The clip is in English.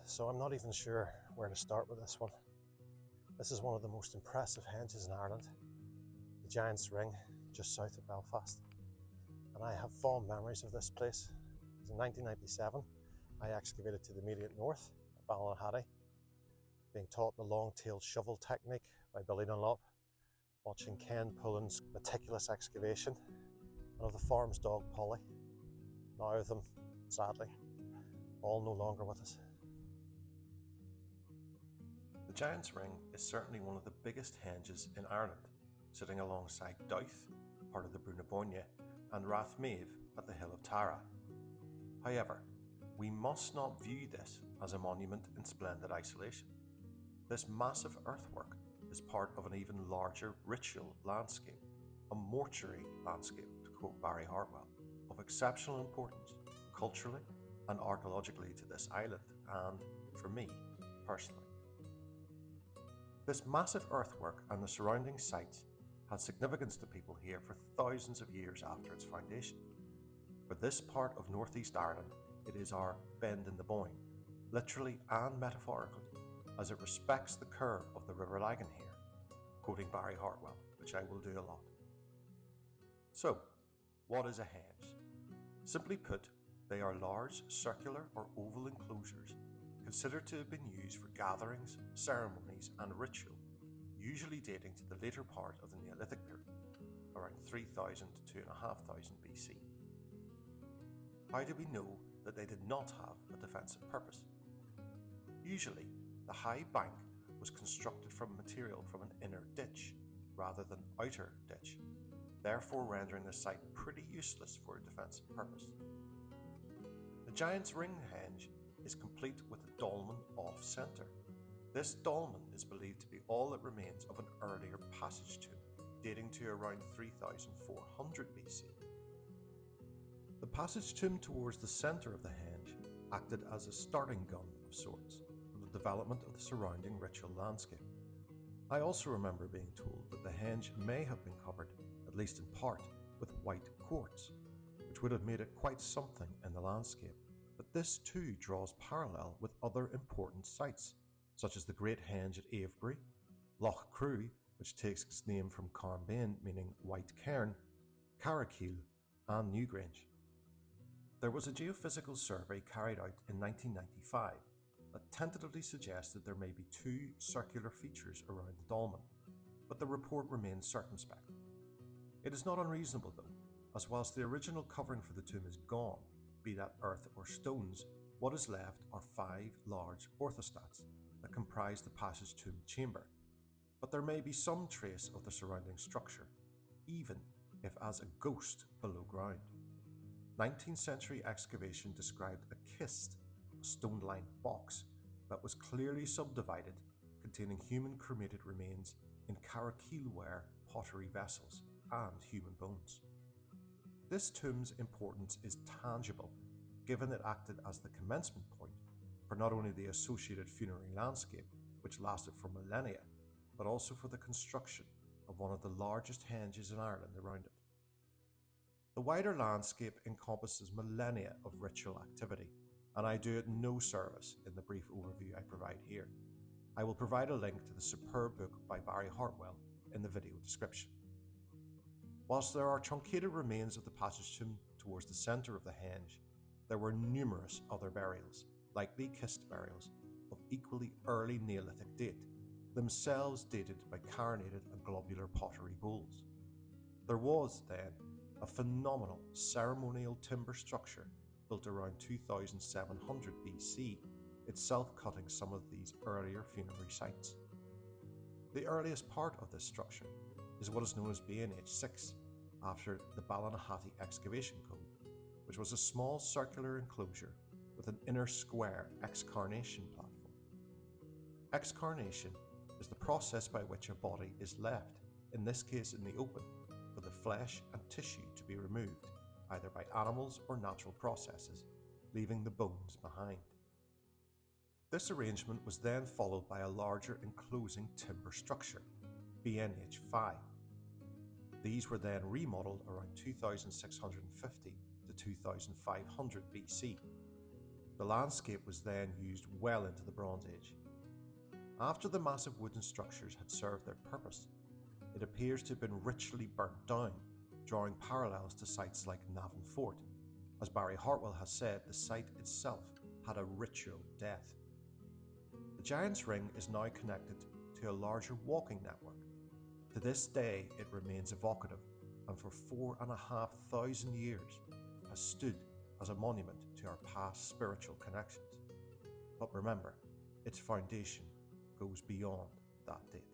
so I'm not even sure where to start with this one. This is one of the most impressive henges in Ireland, the Giant's Ring, just south of Belfast. And I have fond memories of this place. In 1997, I excavated to the immediate north at Ballynahatty, being taught the long-tailed shovel technique by Ballynahatty, watching Ken Pullen's meticulous excavation, and of the farm's dog Polly, now of them, sadly, all no longer with us. The Giant's Ring is certainly one of the biggest henges in Ireland, sitting alongside Douth, part of the Brunabónne, and Rathmaeve at the Hill of Tara. However, we must not view this as a monument in splendid isolation. This massive earthwork is part of an even larger ritual landscape, a mortuary landscape, to quote Barry Hartwell, of exceptional importance culturally and archaeologically to this island and, for me, personally. This massive earthwork and the surrounding sites had significance to people here for thousands of years after its foundation. For this part of northeast Ireland, it is our bend in the Boyne, literally and metaphorically, as it respects the curve of the River Lagan here, quoting Barry Hartwell, which I will do a lot. So, what is a henge? Simply put, they are large circular or oval enclosures considered to have been used for gatherings, ceremonies and ritual, usually dating to the later part of the Neolithic period, around 3000 to 2500 BC. How do we know that they did not have a defensive purpose? Usually, the high bank was constructed from material from an inner ditch rather than outer ditch, therefore rendering the site pretty useless for a defensive purpose. The Giant's Ring henge is complete with a dolmen off-centre. This dolmen is believed to be all that remains of an earlier passage tomb, dating to around 3400 BC. The passage tomb towards the centre of the henge acted as a starting gun of sorts for the development of the surrounding ritual landscape. I also remember being told that the henge may have been covered, at least in part, with white quartz, which would have made it quite something in the landscape. But this too draws parallel with other important sites, such as the Great Henge at Avebury, Loch Crew, which takes its name from Carnbane, meaning white cairn, Carrickeel, and Newgrange. There was a geophysical survey carried out in 1995 that tentatively suggested there may be two circular features around the dolmen, but the report remains circumspect. It is not unreasonable though, as whilst the original covering for the tomb is gone, be that earth or stones, what is left are 5 large orthostats that comprise the passage tomb chamber, but there may be some trace of the surrounding structure, even if as a ghost below ground. 19th century excavation described a kist, a stone-lined box, that was clearly subdivided, containing human cremated remains in Carrickeel-ware pottery vessels and human bones. This tomb's importance is tangible, given it acted as the commencement point for not only the associated funerary landscape, which lasted for millennia, but also for the construction of one of the largest henges in Ireland around it. The wider landscape encompasses millennia of ritual activity, and I do it no service in the brief overview I provide here. I will provide a link to the superb book by Barry Hartwell in the video description. Whilst there are truncated remains of the passage tomb towards the centre of the henge, there were numerous other burials, likely kist burials, of equally early Neolithic date, themselves dated by carinated and globular pottery bowls. There was, then, a phenomenal ceremonial timber structure built around 2700 BC, itself cutting some of these earlier funerary sites. The earliest part of this structure is what is known as B&H 6, after the Ballynahatty excavation code, which was a small circular enclosure with an inner square excarnation platform. Excarnation is the process by which a body is left, in this case in the open, for the flesh and tissue to be removed, either by animals or natural processes, leaving the bones behind. This arrangement was then followed by a larger enclosing timber structure, B&H 5. These were then remodelled around 2650 to 2500 BC. The landscape was then used well into the Bronze Age. After the massive wooden structures had served their purpose, it appears to have been ritually burnt down, drawing parallels to sites like Navan Fort. As Barry Hartwell has said, the site itself had a ritual death. The Giant's Ring is now connected to a larger walking network. To this day, it remains evocative, and for 4,500 years has stood as a monument to our past spiritual connections. But remember, its foundation goes beyond that date.